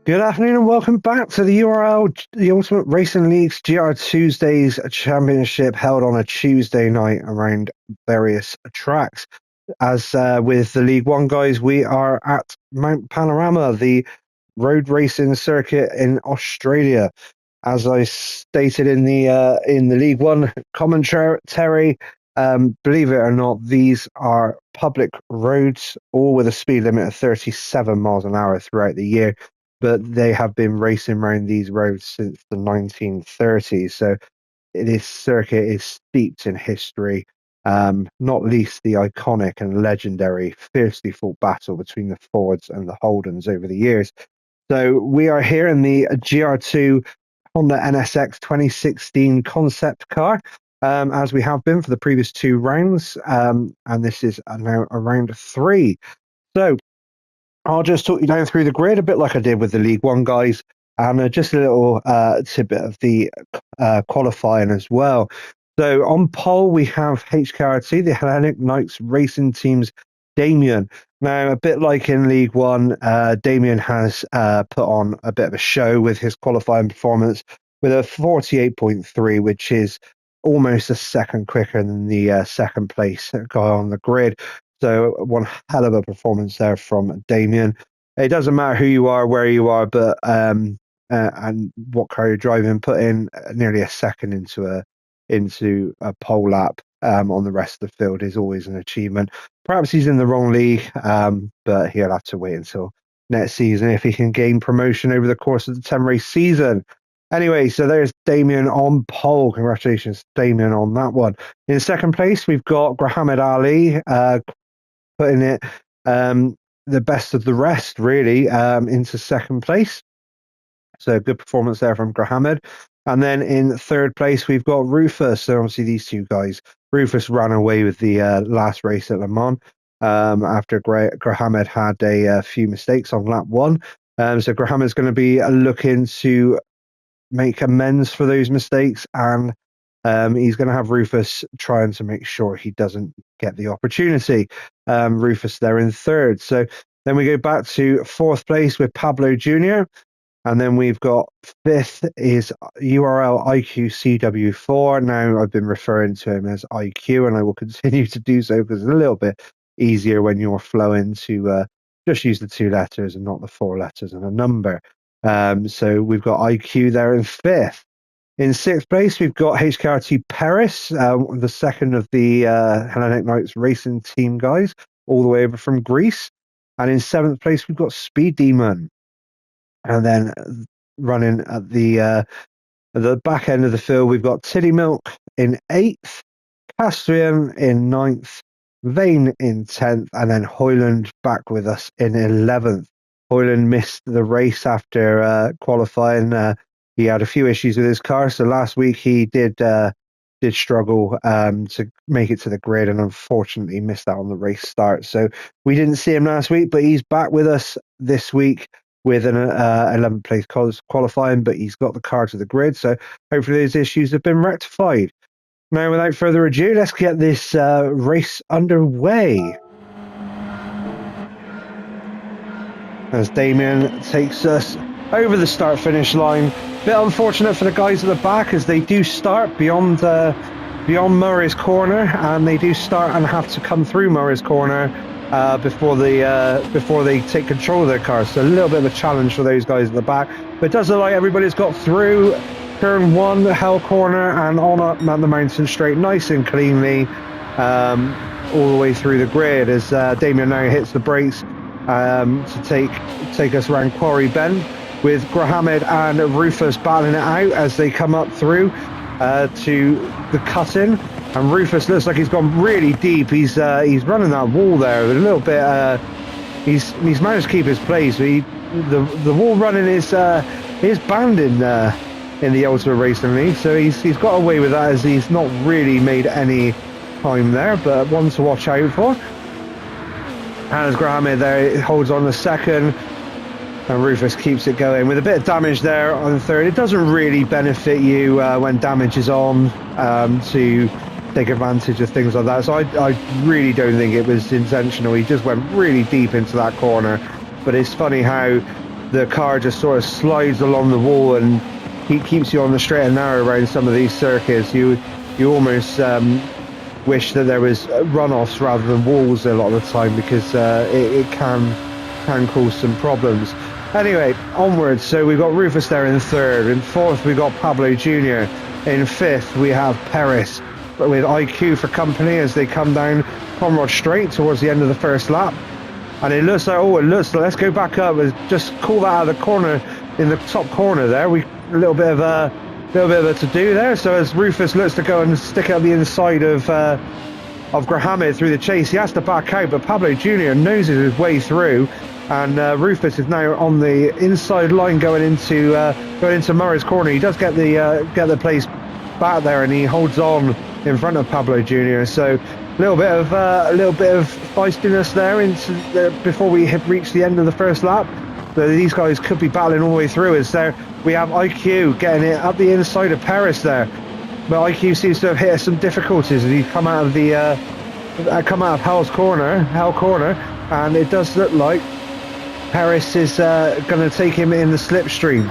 Good afternoon and welcome back to the URL, the Ultimate Racing League's GrTwosdays Championship held on a Tuesday night around various tracks. As with the League One guys, we are at Mount Panorama, the road racing circuit in Australia. As I stated in the League One commentary, believe it or not, these are public roads, all with a speed limit of 37 miles an hour throughout the year. But they have been racing around these roads since the 1930s. So this circuit is steeped in history, not least the iconic and legendary fiercely fought battle between the Fords and the Holdens over the years. So we are here in the GR2 Honda NSX 2016 concept car, as we have been for the previous two rounds, and this is now round 3. So I'll just talk you down through the grid a bit like I did with the League One guys, and just a little tidbit of the qualifying as well. So on pole we have HKRT, the Hellenic Knights Racing Team's Damien. Now, a bit like in League One, Damien has put on a bit of a show with his qualifying performance with a 48.3, which is almost a second quicker than the second place guy on the grid. So one hell of a performance there from Damien. It doesn't matter who you are, where you are, but and what car you're driving, put in nearly a second into a pole lap on the rest of the field is always an achievement. Perhaps he's in the wrong league, but he'll have to wait until next season if he can gain promotion over the course of the 10-race season. Anyway, so there's Damien on pole. Congratulations, Damien, on that one. In second place, we've got Grahamid Ali, putting it the best of the rest, really, into second place. So good performance there from Grahamid. And then in third place, we've got Rufus. So obviously these two guys. Rufus ran away with the last race at Le Mans after Grahamid had a few mistakes on lap 1. So Grahamid's going to be looking to make amends for those mistakes, and he's going to have Rufus trying to make sure he doesn't get the opportunity. Rufus there in third. So then we go back to fourth place with Pablo Jr. And then we've got fifth is URL IQ CW4. Now I've been referring to him as IQ, and I will continue to do so because it's a little bit easier when you're flowing to just use the 2 letters and not the 4 letters and a number. So we've got IQ there in fifth. In sixth place, we've got HKRT Paris, the second of the Hellenic Knights Racing Team guys, all the way over from Greece. And in seventh place, we've got Speed Demon. And then running at the back end of the field, we've got Tiddy Milk in 8th, Castrian in 9th, Vane in 10th, and then Hoyland back with us in 11th. Hoyland missed the race after qualifying. He had a few issues with his car, so last week he did struggle to make it to the grid, and unfortunately missed out on the race start. So we didn't see him last week, but he's back with us this week with an 11th place qualifying, but he's got the car to the grid, so hopefully those issues have been rectified. Now, without further ado, let's get this race underway. As Damien takes us over the start-finish line. Bit unfortunate for the guys at the back, as they do start beyond Murray's corner, and they do start and have to come through Murray's corner before they take control of their cars. So a little bit of a challenge for those guys at the back. But it does look like everybody's got through turn 1, the hell corner, and on up the mountain straight, nice and cleanly, all the way through the grid, as Damien now hits the brakes to take us around Quarry Bend, with Grahamid and Rufus battling it out as they come up through to the cut-in. And Rufus looks like he's gone really deep. He's running that wall there a little bit. He's managed to keep his place. But the wall running is banned in the Ultimate Racing League, so he's got away with that, as he's not really made any time there, but one to watch out for. As Grahamid there holds on the second, and Rufus keeps it going with a bit of damage there on the third. It doesn't really benefit you when damage is on to take advantage of things like that. So I really don't think it was intentional. He just went really deep into that corner. But it's funny how the car just sort of slides along the wall and keeps you on the straight and narrow around some of these circuits. You almost wish that there was runoffs rather than walls a lot of the time, because it can cause some problems. Anyway, onwards. So we've got Rufus there in third. In fourth, we got Pablo Jr. In fifth, we have Perez with IQ for company as they come down Conrod Straight towards the end of the first lap. And it looks like, let's go back up. Just call that out of the corner, in the top corner there. A little bit of a to-do there. So as Rufus looks to go and stick out the inside of Grahamid through the chase, he has to back out, but Pablo Jr. noses his way through. And Rufus is now on the inside line going into Murray's corner. He does get the place back there, and he holds on in front of Pablo Jr. So a little bit of feistiness there before we reach the end of the first lap. So these guys could be battling all the way through. As there we have IQ getting it up the inside of Perez there, but IQ seems to have hit some difficulties as he's come out of Hell corner, and it does look like Perez is going to take him in the slipstream,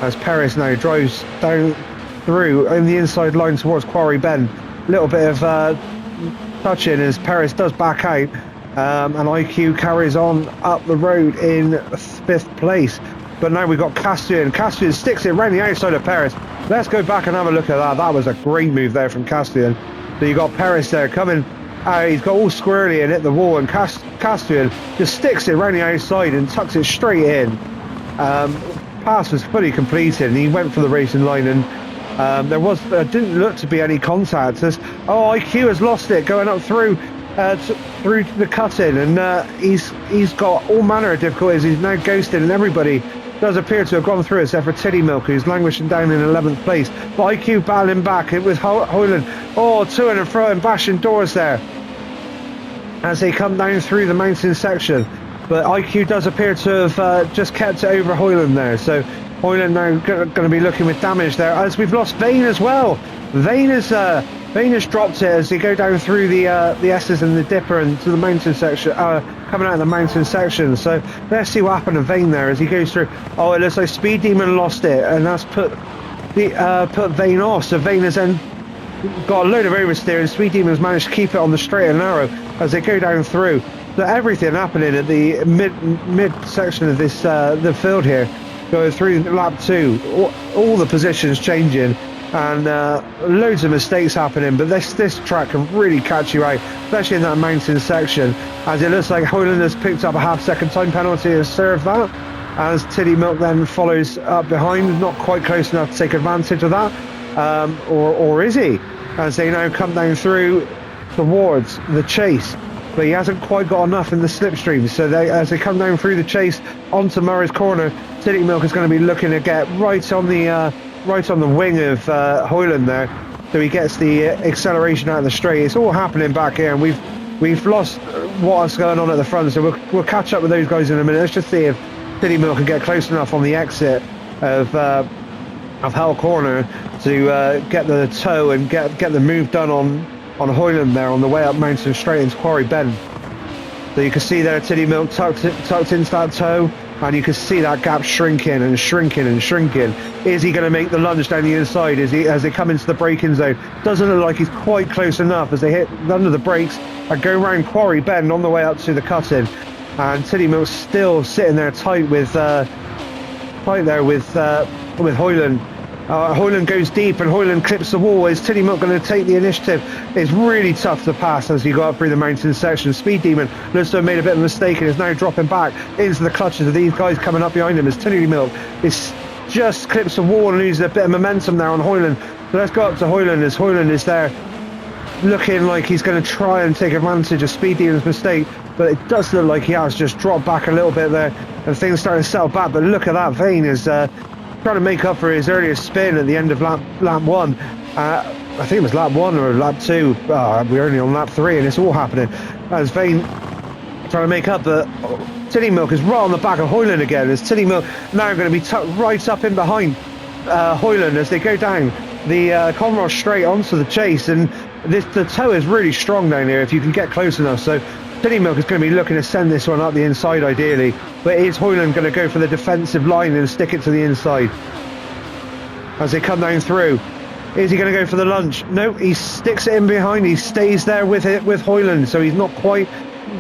as Perez now drives down through in the inside line towards Quarry Bend. A little bit of touching as Perez does back out, and IQ carries on up the road in fifth place. But now we've got Castellan. Castellan sticks it around the outside of Perez. Let's go back and have a look at that. That was a great move there from Castellan. So you got Perez there coming. He's got all squirrely and hit the wall, and Castellan just sticks it around the outside and tucks it straight in. Pass was fully completed, and he went for the racing line, and there didn't look to be any contact. As IQ has lost it going up through the cut-in, and he's got all manner of difficulties. He's now ghosted, and everybody does appear to have gone through, except for Tiddy Milk, who's languishing down in 11th place. But IQ battling back. It was Hoyland, to and fro and bashing doors there as they come down through the mountain section. But IQ does appear to have just kept it over Hoyland there. So Hoyland now going to be looking with damage there, as we've lost Vane as well. Vane has dropped it as they go down through the S's and the Dipper and to the mountain section, coming out of the mountain section. So let's see what happened to Vane there as he goes through. It looks like Speed Demon lost it, and that's put Vane off. So Vane has then got a load of oversteer, and Speed Demon's managed to keep it on the straight and narrow as they go down through. So everything happening at the mid section of this the field here, going through lap 2, all the positions changing, and loads of mistakes happening. But this track can really catch you out, especially in that mountain section, as it looks like Hoyland has picked up a half-second time penalty and served that, as Tiddy Milk then follows up behind, not quite close enough to take advantage of that, or is he, as they now come down through towards the chase. But he hasn't quite got enough in the slipstream, so as they come down through the chase onto Murray's corner, Tiddy Milk is going to be looking to get right on the wing of Hoyland there, so he gets the acceleration out of the straight. It's all happening back here, and we've lost what's going on at the front, so we'll catch up with those guys in a minute. Let's just see if Tiddy Milk can get close enough on the exit of Hell Corner to get the tow and get the move done on Hoyland there on the way up Mountain Straight into Quarry Bend. So you can see there Tiddy Milk tucked into that tow, and you can see that gap shrinking and shrinking and shrinking. Is he going to make the lunge down the inside as they come into the braking zone? Doesn't look like he's quite close enough as they hit under the brakes and go round Quarry Bend on the way up to the cut-in. And Tiddy Milk's still sitting there tight with Hoyland. Hoyland goes deep and Hoyland clips the wall. Is Tiddy Milk going to take the initiative? It's really tough to pass as you go up through the mountain section. Speed Demon looks to have made a bit of a mistake and is now dropping back into the clutches of these guys coming up behind him, as Tiddy Milk is just clips the wall and loses a bit of momentum there on Hoyland. So let's go up to Hoyland, as Hoyland is there looking like he's going to try and take advantage of Speed Demon's mistake, but it does look like he has just dropped back a little bit there and things starting to settle back. But look at that, Vane is trying to make up for his earlier spin at the end of lap 1. I think it was lap 1 or lap 2. We're only on lap 3 and it's all happening as Vane trying to make up. But Tiddy Milk is right on the back of Hoyland again, as Tiddy Milk now going to be tucked right up in behind Hoyland as they go down the Conroy straight onto the chase. And the tow is really strong down here if you can get close enough. So City Milk is going to be looking to send this one up the inside ideally, but is Hoyland going to go for the defensive line and stick it to the inside as they come down through? Is he going to go for the lunge? No, he sticks it in behind. He stays there with Hoyland, so he's not quite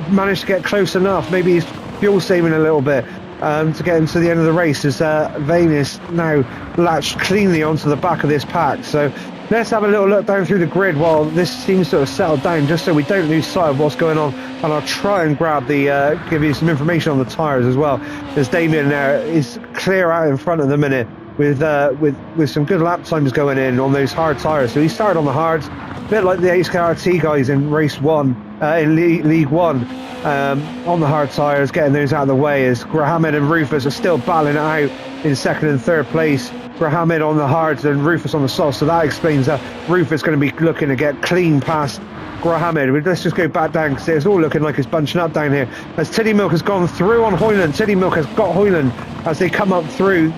managed to get close enough. Maybe he's fuel saving a little bit to get into the end of the race, as Vane is now latched cleanly onto the back of this pack. So let's have a little look down through the grid while this seems to have settled down, just so we don't lose sight of what's going on. And I'll try and grab the give you some information on the tyres as well, as Damien there is clear out in front at the minute with some good lap times going in on those hard tyres. So he started on the hards, a bit like the HKRT guys in race 1 in League 1, on the hard tyres, getting those out of the way, as Grahamid and Rufus are still battling it out in 2nd and 3rd place. Grahamid on the hards and Rufus on the soft, so that explains that Rufus going to be looking to get clean past Grahamid. Let's just go back down, because it's all looking like it's bunching up down here, as Tiddy Milk has gone through on Hoyland. Tiddy Milk has got Hoyland as they come up through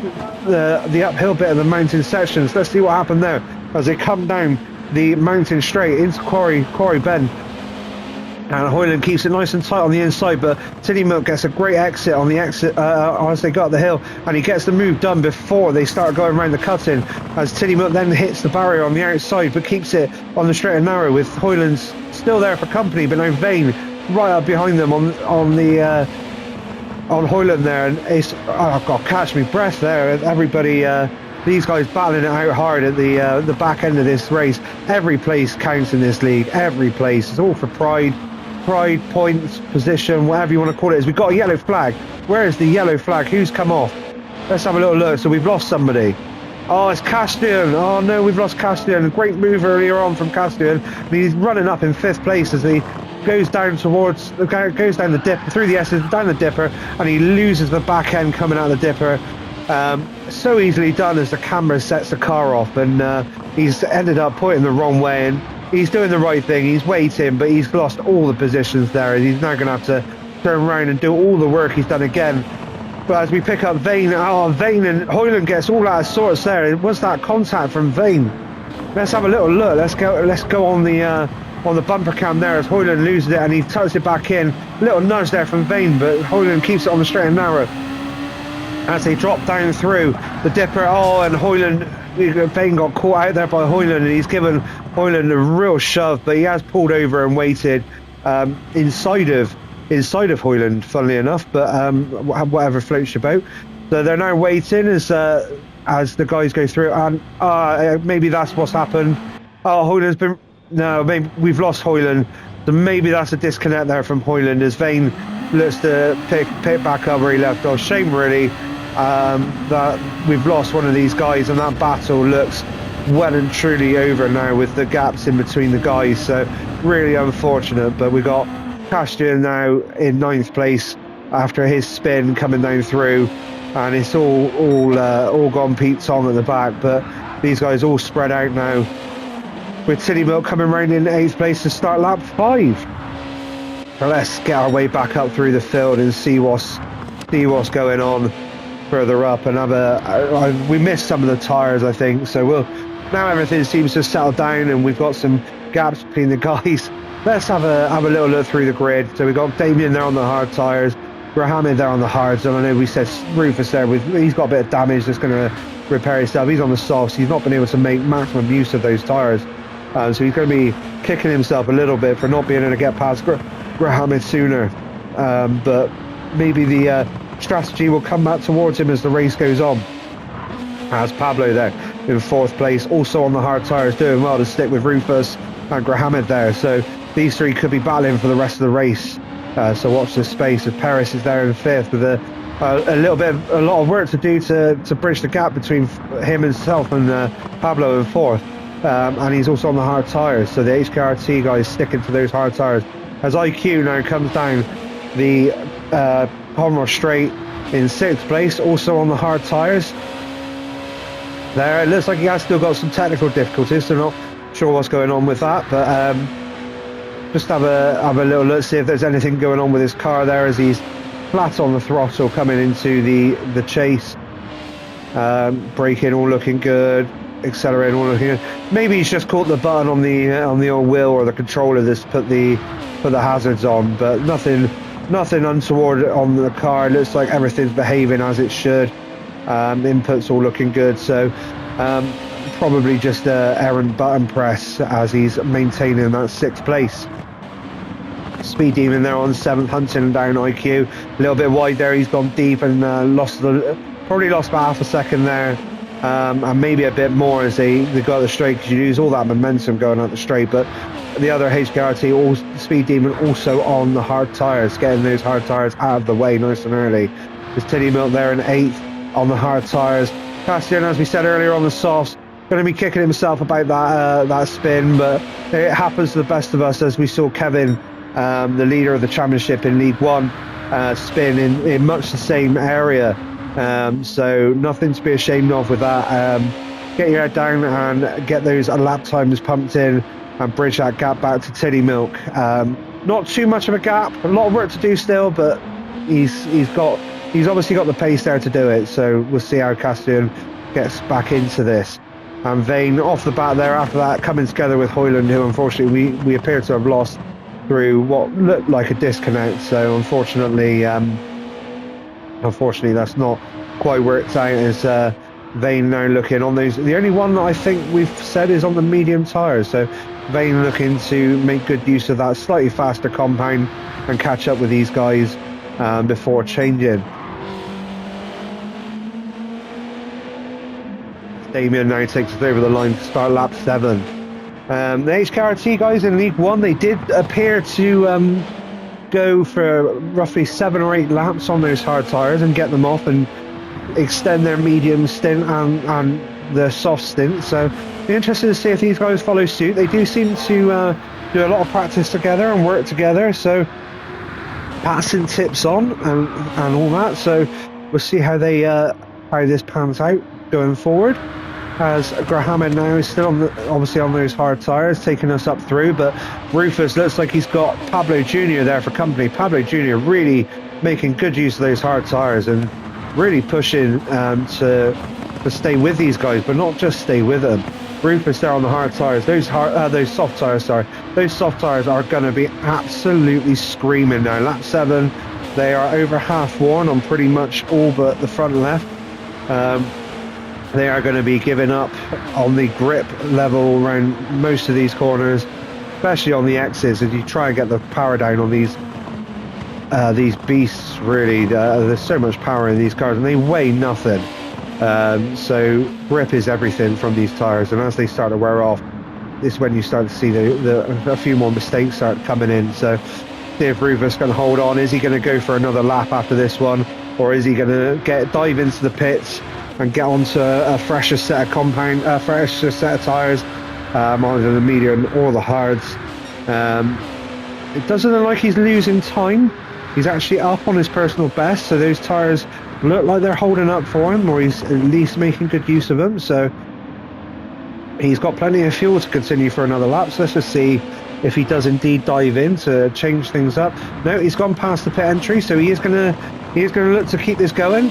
the uphill bit of the mountain sections. Let's see what happened there as they come down the mountain straight into Quarry Bend. And Hoyland keeps it nice and tight on the inside, but Tiddy Milk gets a great exit on the exit as they go up the hill, and he gets the move done before they start going around the cut-in, as Tiddy Milk then hits the barrier on the outside, but keeps it on the straight and narrow, with Hoyland's still there for company, but now Vane right up behind them on Hoyland there, and it's, oh God, catch me breath there. Everybody, these guys battling it out hard at the back end of this race. Every place counts in this league, every place. It's all for pride, points, position, whatever you want to call it. Is we've got a yellow flag. Where is the yellow flag? Who's come off? Let's have a little look. So we've lost somebody. Oh, it's Castian. Oh no, we've lost Castian. A great move earlier on from Castian. And he's running up in 5th place as he goes down the dip, through the S's, down the dipper, and he loses the back end coming out of the dipper. So easily done, as the camera sets the car off, and he's ended up pointing the wrong way, and he's doing the right thing. He's waiting, but he's lost all the positions there, and he's now going to have to turn around and do all the work he's done again. But as we pick up Vane, Vane and Hoyland gets all out of sorts there. It was that contact from Vane. Let's have a little look. Let's go on the bumper cam there, as Hoyland loses it and he tucks it back in. Little nudge there from Vane, but Hoyland keeps it on the straight and narrow as they drop down through the dipper. Oh, and Vane got caught out there by Hoyland, and he's given Hoyland a real shove, but he has pulled over and waited inside of Hoyland, funnily enough, but whatever floats your boat. So they're now waiting as the guys go through, and maybe that's what's happened. Oh, Hoyland's been... No, maybe we've lost Hoyland, so maybe that's a disconnect there from Hoyland, as Vane looks to pick back up where he left off. Shame really that we've lost one of these guys, and that battle looks well and truly over now with the gaps in between the guys, so really unfortunate. But we got Castian now in 9th place after his spin coming down through, and it's all gone Pete Tong at the back, but these guys all spread out now, with Tiddy Milk coming round in 8th place to start lap 5. So let's get our way back up through the field and see what's going on further up, and we missed some of the tyres, I think, so now everything seems to settle down and we've got some gaps between the guys. Let's have a little look through the grid. So we've got Damien there on the hard tyres, Grahamid there on the hards, and I know we said Rufus there, he's got a bit of damage that's going to repair himself. He's on the softs, he's not been able to make maximum use of those tyres, so he's going to be kicking himself a little bit for not being able to get past Grahamid sooner, but maybe the strategy will come back towards him as the race goes on. As Pablo there in 4th place, also on the hard tyres, doing well to stick with Rufus and Grahamid there, so these three could be battling for the rest of the race, so watch this space, as Paris is there in 5th with a lot of work to do to bridge the gap between himself and Pablo in 4th, and he's also on the hard tyres, so the HKRT guys sticking to those hard tyres, as IQ now comes down the Conroe Straight in 6th place, also on the hard tyres. There, it looks like he has still got some technical difficulties, so not sure what's going on with that, but just have a little look, see if there's anything going on with his car there, as he's flat on the throttle coming into the chase. Braking all looking good, accelerating all looking good. Maybe he's just caught the button on the old wheel or the controller that's put the put the hazards on, but nothing untoward on the car. It looks like everything's behaving as it should. Inputs all looking good, so probably just an errant button press as he's maintaining that 6th place. Speed Demon there on 7th, hunting down IQ. A little bit wide there, he's gone deep and probably lost about half a second there, and maybe a bit more as they go out the straight, because you lose all that momentum going out the straight. But the other HKRT, Speed Demon, also on the hard tyres, getting those hard tyres out of the way nice and early. There's Titty Milk there in 8th on the hard tyres. Castian, as we said earlier, on the softs, going to be kicking himself about that spin, but it happens to the best of us, as we saw Kevin, the leader of the championship in League One, spin in much the same area. So nothing to be ashamed of with that. Get your head down and get those lap times pumped in and bridge that gap back to Titty Milk. Not too much of a gap, a lot of work to do still, but he's obviously got the pace there to do it. So we'll see how Castian gets back into this. And Vane off the bat there after that, coming together with Hoyland, who unfortunately we appear to have lost through what looked like a disconnect. So unfortunately that's not quite worked out, as Vane now looking on those. The only one that I think we've said is on the medium tyres, so Vane looking to make good use of that slightly faster compound and catch up with these guys before changing. Damien now takes us over the line to start lap 7. The HKRT guys in League 1, they did appear to go for roughly 7 or 8 laps on those hard tyres and get them off and extend their medium stint and the soft stint. So be interested to see if these guys follow suit. They do seem to do a lot of practice together and work together, so passing tips on and all that. So we'll see how this pans out going forward, as Graham now is still obviously on those hard tyres, taking us up through. But Rufus looks like he's got Pablo Jr. there for company. Pablo Jr. really making good use of those hard tyres and really pushing to stay with these guys, but not just stay with them. Rufus there on the hard tyres. Those soft tyres, those soft tyres are going to be absolutely screaming now. Lap 7, they are over half worn on pretty much all but the front left. They are going to be giving up on the grip level around most of these corners, especially on the X's, as you try and get the power down on these beasts. Really, there's so much power in these cars and they weigh nothing. So grip is everything from these tyres, and as they start to wear off, this is when you start to see a few more mistakes start coming in. So see if Rufus can hold on. Is he going to go for another lap after this one, or is he going to dive into the pits and get onto a fresher set of fresher set of tyres, either the medium or the hards? It doesn't look like he's losing time. He's actually up on his personal best, so those tyres look like they're holding up for him, or he's at least making good use of them. So he's got plenty of fuel to continue for another lap. So let's just see if he does indeed dive in to change things up. No, he's gone past the pit entry, so he is going to look to keep this going,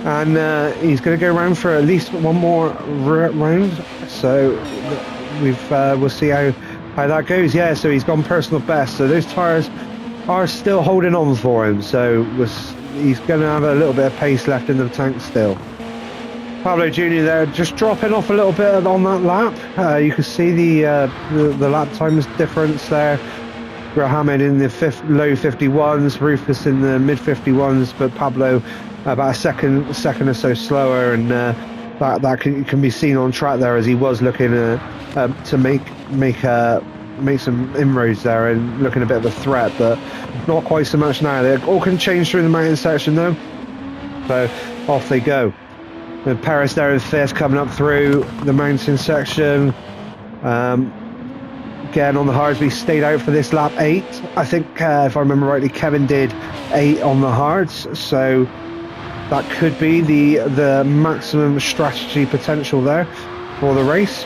and he's going to go around for at least one more round. So we'll see how that goes. Yeah, so he's gone personal best. So those tyres are still holding on for him. So he's going to have a little bit of pace left in the tank still. Pablo Jr. there just dropping off a little bit on that lap. You can see the lap times difference there. Graham in the low 51s, Rufus in the mid 51s, but Pablo about a second or so slower, and that can be seen on track there, as he was looking to make some inroads there and looking a bit of a threat, but not quite so much now. They all can change through the mountain section though, so off they go. And Paris there in 5th, coming up through the mountain section. Again on the hards, we stayed out for this lap 8. I think if I remember rightly, Kevin did 8 on the hards, so that could be the maximum strategy potential there for the race.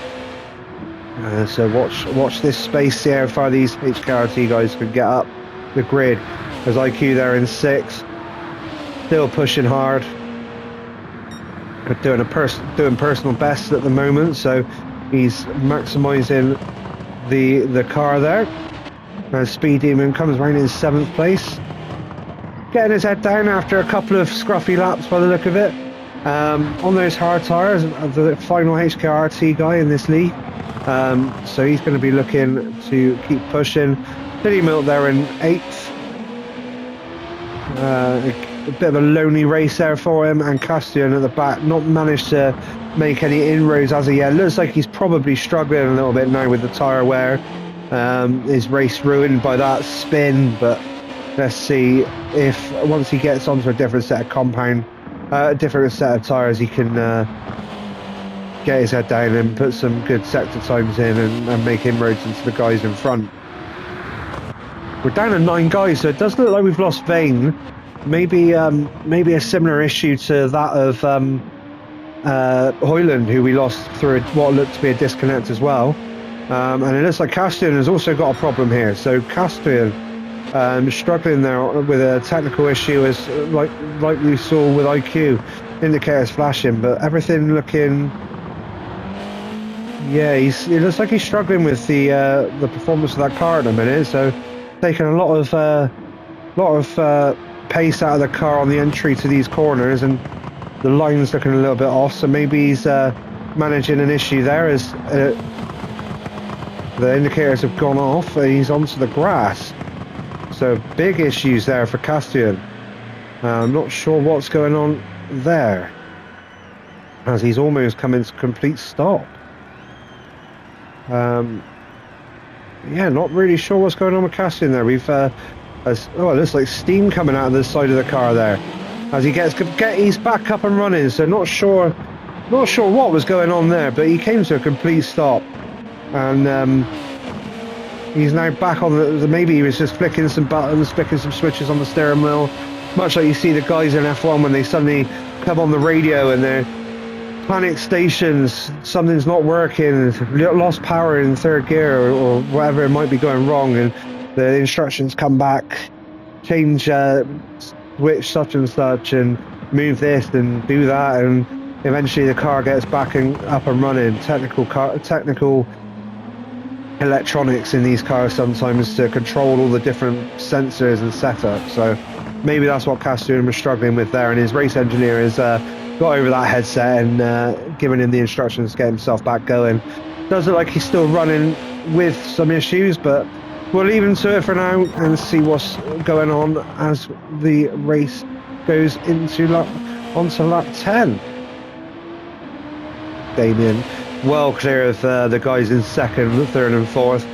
So watch this space, see how far these HKRT guys can get up the grid. There's IQ there in 6th, still pushing hard, but doing personal best at the moment, so he's maximising the car there. Speed Demon comes around in 7th place, getting his head down after a couple of scruffy laps by the look of it. On those hard tyres, the final HKRT guy in this league. So he's going to be looking to keep pushing. City Milk there in 8th. A bit of a lonely race there for him, and Castian at the back not managed to make any inroads as of yet. Looks like he's probably struggling a little bit now with the tyre wear. His race ruined by that spin, but let's see if once he gets onto a different set of compound, a different set of tyres, he can get his head down and put some good sector times in and make inroads into the guys in front. We're down to 9 guys, so it does look like we've lost Vane. Maybe a similar issue to that of Hoyland, who we lost through what looked to be a disconnect as well. And it looks like Castian has also got a problem here. So Castian struggling there with a technical issue, as like we saw with IQ, indicators flashing, but everything looking. Yeah, it looks like he's struggling with the performance of that car at the minute. So taking a lot of pace out of the car on the entry to these corners, and the line's looking a little bit off. So maybe he's managing an issue there as the indicators have gone off and he's onto the grass. So big issues there for Castian. I'm not sure what's going on there, as he's almost come into complete stop. Yeah, not really sure what's going on with Castian there. We've it looks like steam coming out of the side of the car there as he he's back up and running. So not sure what was going on there, but he came to a complete stop, and he's now back on maybe he was just flicking some buttons, flicking some switches on the steering wheel, much like you see the guys in F1 when they suddenly come on the radio and they're panic stations, something's not working, lost power in 3rd gear or whatever it might be going wrong, and the instructions come back, change switch such and such and move this and do that, and eventually the car gets back and up and running. Technical electronics in these cars sometimes to control all the different sensors and setups. So maybe that's what Castian was struggling with there, and his race engineer has got over that headset and given him the instructions to get himself back going. Does look like he's still running with some issues, but we'll leave him to it for now and see what's going on as the race goes onto lap 10. Damien well clear of the guys in 2nd, 3rd and 4th.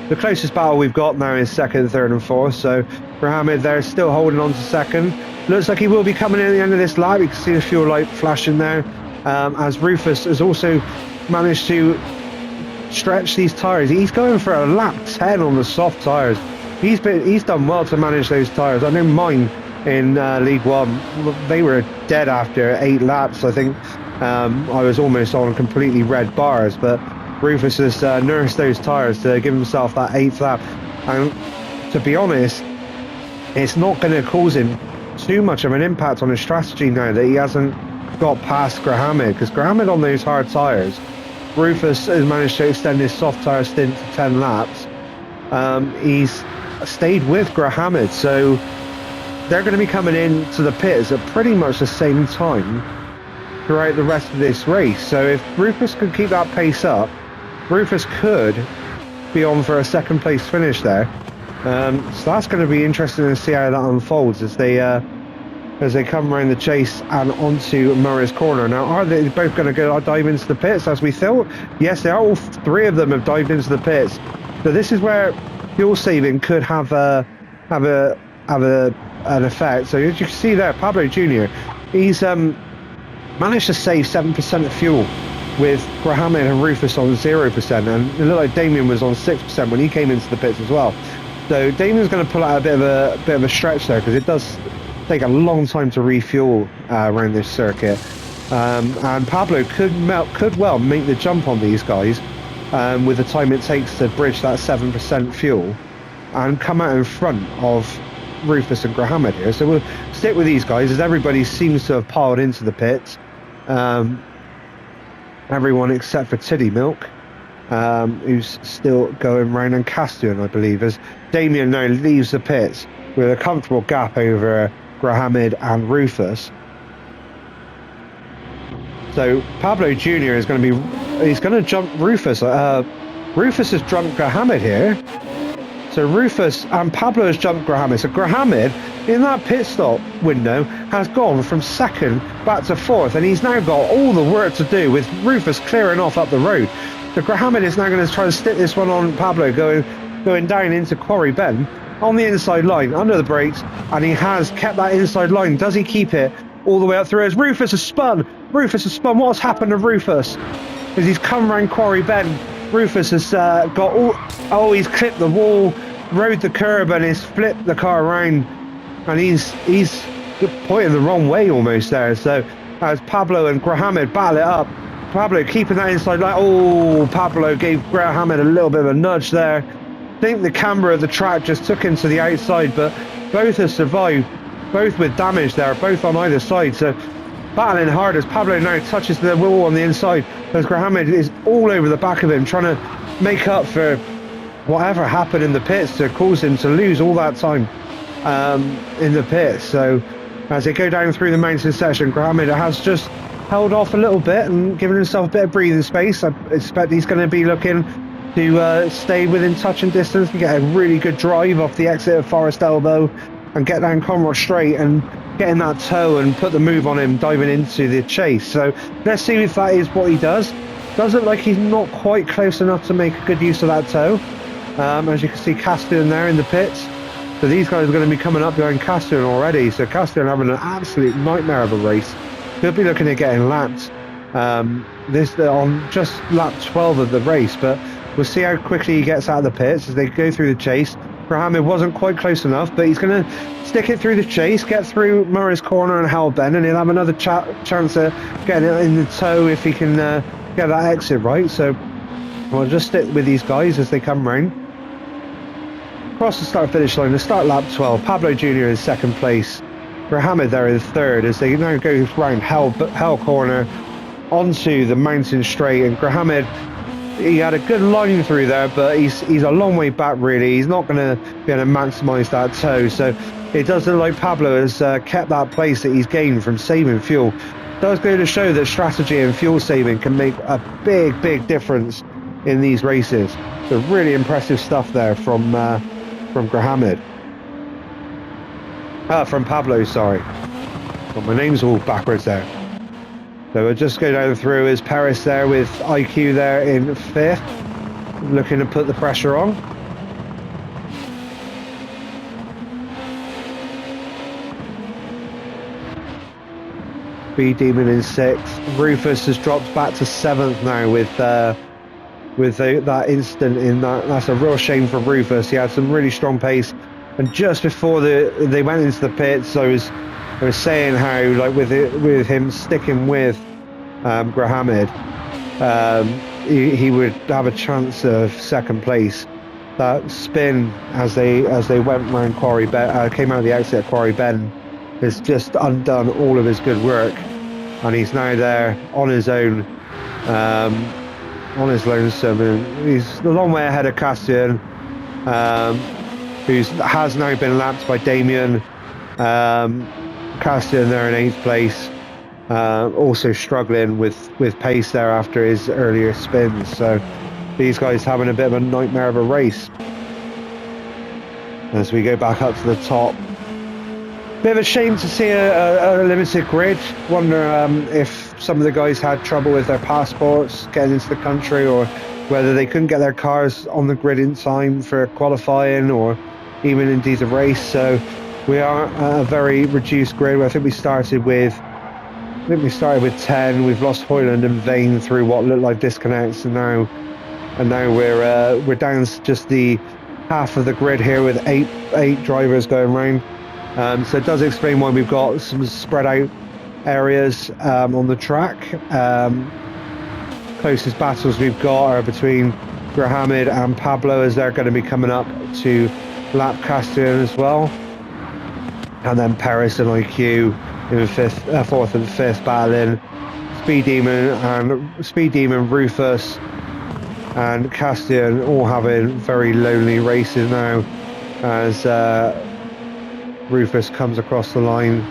The closest battle we've got now is 2nd, 3rd and 4th, so Mohammed there still holding on to 2nd. Looks like he will be coming in at the end of this lap. You can see the fuel light flashing there, as Rufus has also managed to stretch these tyres. He's going for a lap 10 on the soft tyres. He's done well to manage those tyres. I know mine in League One, they were dead after 8 laps. I think I was almost on completely red bars, but Rufus has nursed those tyres to give himself that 8th lap. And to be honest, it's not going to cause him too much of an impact on his strategy now that he hasn't got past Grahamid, because Grahamid on those hard tyres, Rufus has managed to extend his soft tyre stint to 10 laps. He's stayed with Grahamid, so they're going to be coming into the pits at pretty much the same time throughout the rest of this race. So if Rufus can keep that pace up, Rufus could be on for a 2nd place finish there. So that's going to be interesting to see how that unfolds as they come around the chase and onto Murray's corner. Now, are they both going to go dive into the pits as we thought? Yes, they are. All 3 of them have dived into the pits. So this is where fuel saving could have an effect. So as you can see there, Pablo Jr., he's managed to save 7% of fuel with Grahamid and Rufus on 0%, and it looked like Damien was on 6% when he came into the pits as well. So Damien's going to pull out a bit of a stretch there, because it does take a long time to refuel around this circuit, and Pablo could well make the jump on these guys with the time it takes to bridge that 7% fuel and come out in front of Rufus and Grahamid here. So we'll stick with these guys as everybody seems to have piled into the pits, everyone except for Tiddy Milk. who's still going round, and Castian, I believe, as Damien now leaves the pits with a comfortable gap over Grahamid and Rufus. So Pablo Jr. is going to be, he's going to jump Rufus. Rufus has jumped Grahamid here. So Rufus and Pablo has jumped Grahamid. So Grahamid, in that pit stop window, has gone from second back to fourth, and he's now got all the work to do with Rufus clearing off up the road. So Grahamid is now going to try to stick this one on Pablo, going down into Quarry Bend on the inside line, under the brakes, and he has kept that inside line. Does he keep it all the way up through as Rufus has spun? Rufus has spun. What's happened to Rufus? As he's come around Quarry Bend, Rufus has got all... Oh, he's clipped the wall, rode the curb, and he's flipped the car around, and he's pointing the wrong way almost there. So as Pablo and Grahamid battle it up, Pablo keeping that inside line. Oh, Pablo gave Grahamid a little bit of a nudge there. I think the camera of the track just took him to the outside, but both have survived, both with damage there, both on either side. So battling hard as Pablo now touches the wall on the inside, as Grahamid is all over the back of him, trying to make up for whatever happened in the pits to cause him to lose all that time in the pits. So as they go down through the mountain section, Grahamid has just held off a little bit and given himself a bit of breathing space. I expect he's going to be looking to stay within touching distance and get a really good drive off the exit of Forest Elbow and get down Conrod Straight and get in that toe and put the move on him diving into the chase. So let's see if that is what he does. Does look like he's not quite close enough to make a good use of that toe. As you can see, Castian there in the pits. So these guys are going to be coming up behind Castian already. So Castian having an absolute nightmare of a race. He'll be looking at getting lapped this on just lap 12 of the race, but we'll see how quickly he gets out of the pits as they go through the chase. Grahamid wasn't quite close enough, but he's going to stick it through the chase, get through Murray's Corner and Howell Bend, and he'll have another chance of getting it in the toe if he can get that exit right. So we'll just stick with these guys as they come round. Across the start-finish line, the start lap 12, Pablo Jr. in second place. Grahamid there in third as they now go round Hell Corner onto the mountain straight, and Grahamid, he had a good line through there, but he's a long way back really. He's not going to be able to maximise that toe, so it does look like Pablo has kept that place that he's gained from saving fuel. It does go to show that strategy and fuel saving can make a big difference in these races. So really impressive stuff there from Grahamid. From Pablo, sorry. Well, my name's all backwards there. So we'll just go down through as Paris there with IQ there in fifth, looking to put the pressure on. Speed Demon in sixth. Rufus has dropped back to seventh now with that incident in that. That's a real shame for Rufus. He had some really strong pace. And just before they went into the pits, I was saying how, like, with him sticking with Grahamid, he would have a chance of second place. That spin as they went round Quarry Bend, came out of the exit at Quarry Bend, has just undone all of his good work, and he's now there on his own, on his lonesome, and he's a long way ahead of Castian. Who has now been lapped by Damien. Castian there in 8th place, also struggling with pace there after his earlier spins. So these guys having a bit of a nightmare of a race. As we go back up to the top. Bit of a shame to see a limited grid. Wonder if some of the guys had trouble with their passports getting into the country, or whether they couldn't get their cars on the grid in time for qualifying, or even indeed the race. So we are a very reduced grid. I think we started with 10. We've lost Hoyland and Vane through what looked like disconnects, and now we're down just the half of the grid here with eight drivers going round. So it does explain why we've got some spread out areas on the track. Closest battles we've got are between Grahamid and Pablo, as they're going to be coming up to lap Castian as well, and then Paris and IQ in fourth and fifth battling. Speed Demon, Rufus, and Castian all having very lonely races now as Rufus comes across the line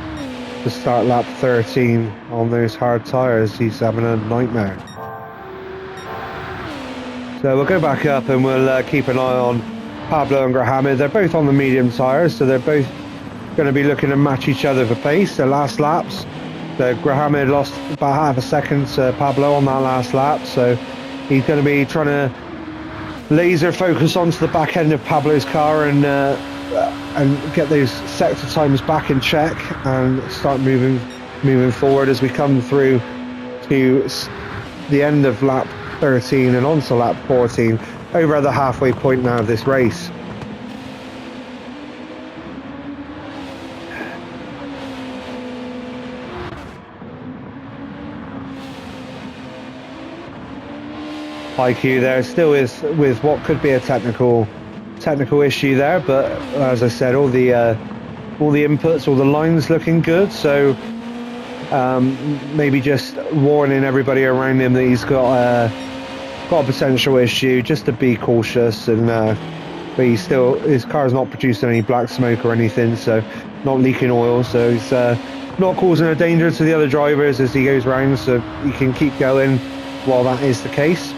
to start lap 13 on those hard tyres. He's having a nightmare. So we'll go back up and we'll keep an eye on Pablo and Grahamid. They're both on the medium tyres, so they're both going to be looking to match each other for pace. Their last laps, so Grahamid lost about half a second to Pablo on that last lap, so he's going to be trying to laser focus onto the back end of Pablo's car and get those sector times back in check and start moving forward as we come through to the end of lap 13 and onto lap 14, over at the halfway point now of this race. IQ there still with what could be a technical issue there, but as I said, all the inputs, all the lines looking good, so maybe just warning everybody around him that he's got a potential issue, just to be cautious. And but his car's not producing any black smoke or anything, so not leaking oil, so he's not causing a danger to the other drivers as he goes round, so he can keep going while that is the case.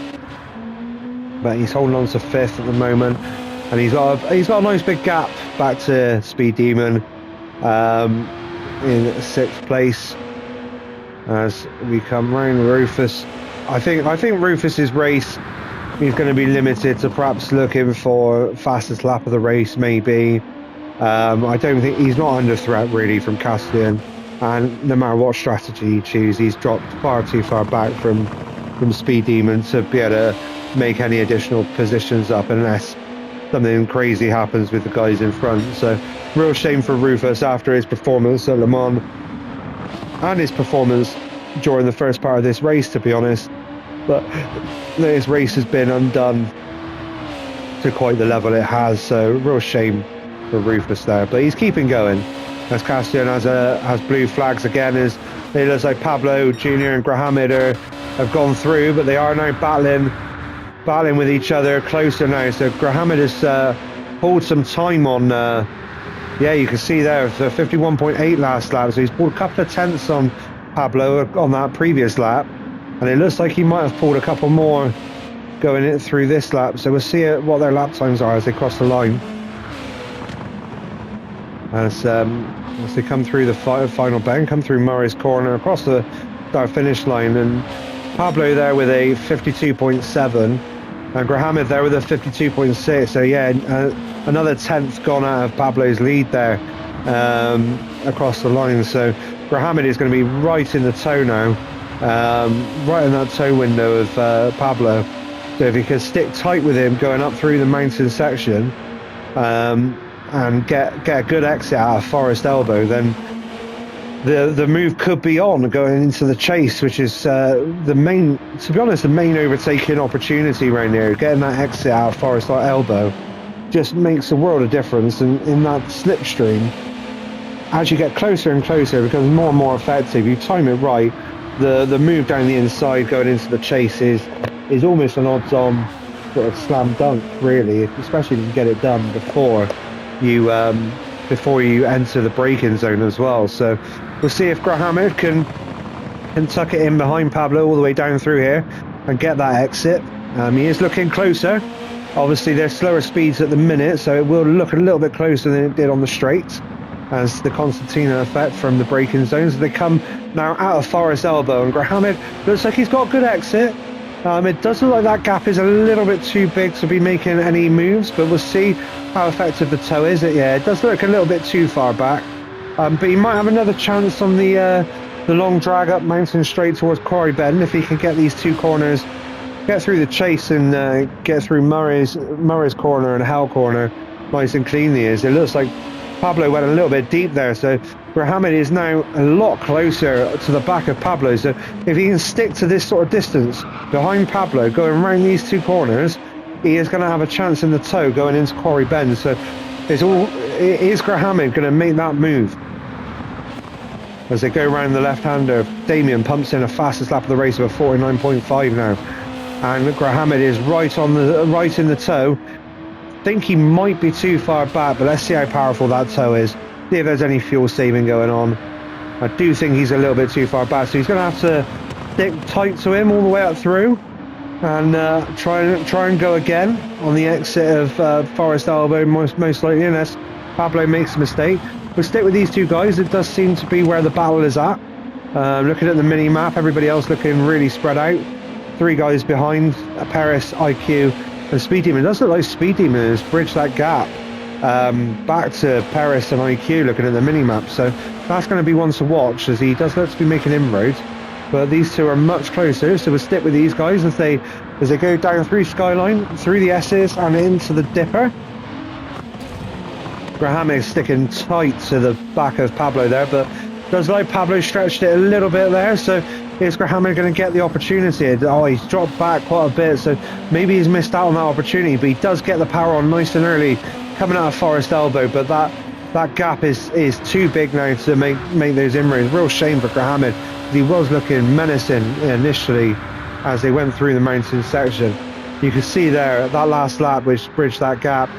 But he's holding on to 5th at the moment, and he's got a nice big gap back to Speed Demon in 6th place as we come round Rufus. I think Rufus's race, he's going to be limited to perhaps looking for fastest lap of the race, maybe. I don't think he's not under threat really from Castian, and no matter what strategy he chooses, he's dropped far too far back from Speed Demon to be able to make any additional positions up unless something crazy happens with the guys in front. So real shame for Rufus after his performance at Le Mans and his performance during the first part of this race, to be honest, but this race has been undone to quite the level it has, so real shame for Rufus there. But he's keeping going as Castian has blue flags again, as it looks like Pablo Jr. and Grahamid have gone through, but they are now battling with each other closer now. So Grahamid has pulled some time on, you can see there, the 51.8 last lap, so he's pulled a couple of tenths on Pablo on that previous lap, and it looks like he might have pulled a couple more going in through this lap, so we'll see what their lap times are as they cross the line, as they come through the final bend, come through Murray's corner, across the start finish line, and Pablo there with a 52.7 and Grahamid there with a 52.6, so yeah, another tenth gone out of Pablo's lead there across the line. So Grahamid is going to be right in the toe now, right in that toe window of Pablo. So if he could stick tight with him going up through the mountain section and get a good exit out of Forest Elbow, then the move could be on going into the chase, which is the main overtaking opportunity right here. Getting that exit out of Forest Elbow just makes a world of difference, and in that slipstream, as you get closer and closer, it becomes more and more effective. You time it right, the move down the inside going into the chase is almost an odds-on sort of slam dunk, really, especially if you get it done before you enter the braking zone as well. So we'll see if Grahamid can tuck it in behind Pablo all the way down through here and get that exit. He is looking closer. Obviously there's slower speeds at the minute, so it will look a little bit closer than it did on the straights, as the Constantina effect from the braking zones. They come now out of Forest Elbow, and Grahamid looks like he's got a good exit. It does look like that gap is a little bit too big to be making any moves, but we'll see how effective the toe is. Yeah, it does look a little bit too far back, but he might have another chance on the long drag up mountain straight towards Quarry Bend if he can get these two corners, get through the chase and get through Murray's corner and Hell corner nice and cleanly. As it looks like Pablo went a little bit deep there, so Grahamid is now a lot closer to the back of Pablo. So if he can stick to this sort of distance behind Pablo going around these two corners, he is going to have a chance in the toe going into Quarry Bend. So is Grahamid going to make that move as they go around the left-hander? Damien pumps in a fastest lap of the race of a 49.5 now. and Grahamid is right in the toe. Think he might be too far back, but let's see how powerful that toe is. See if there's any fuel saving going on. I do think he's a little bit too far back, so he's going to have to stick tight to him all the way up through, and try and go again on the exit of Forest Elbow, most likely, unless Pablo makes a mistake. We'll stick with these two guys. It does seem to be where the battle is at. Looking at the mini map, everybody else looking really spread out. 3 guys behind: Paris, IQ, and Speed Demon. It does look like Speed Demon has bridged that gap back to Paris and IQ, looking at the mini map. So that's going to be one to watch, as he does look to be making inroads. But these two are much closer, so we'll stick with these guys as they go down through Skyline, through the S's, and into the Dipper. Graham is sticking tight to the back of Pablo there, but does like Pablo stretched it a little bit there, so is Graham going to get the opportunity? Oh, he's dropped back quite a bit, so maybe he's missed out on that opportunity, but he does get the power on nice and early coming out of Forest Elbow, but that gap is too big now to make those inroads. Real shame for Graham. He was looking menacing initially as they went through the mountain section. You can see there that last lap which bridged that gap,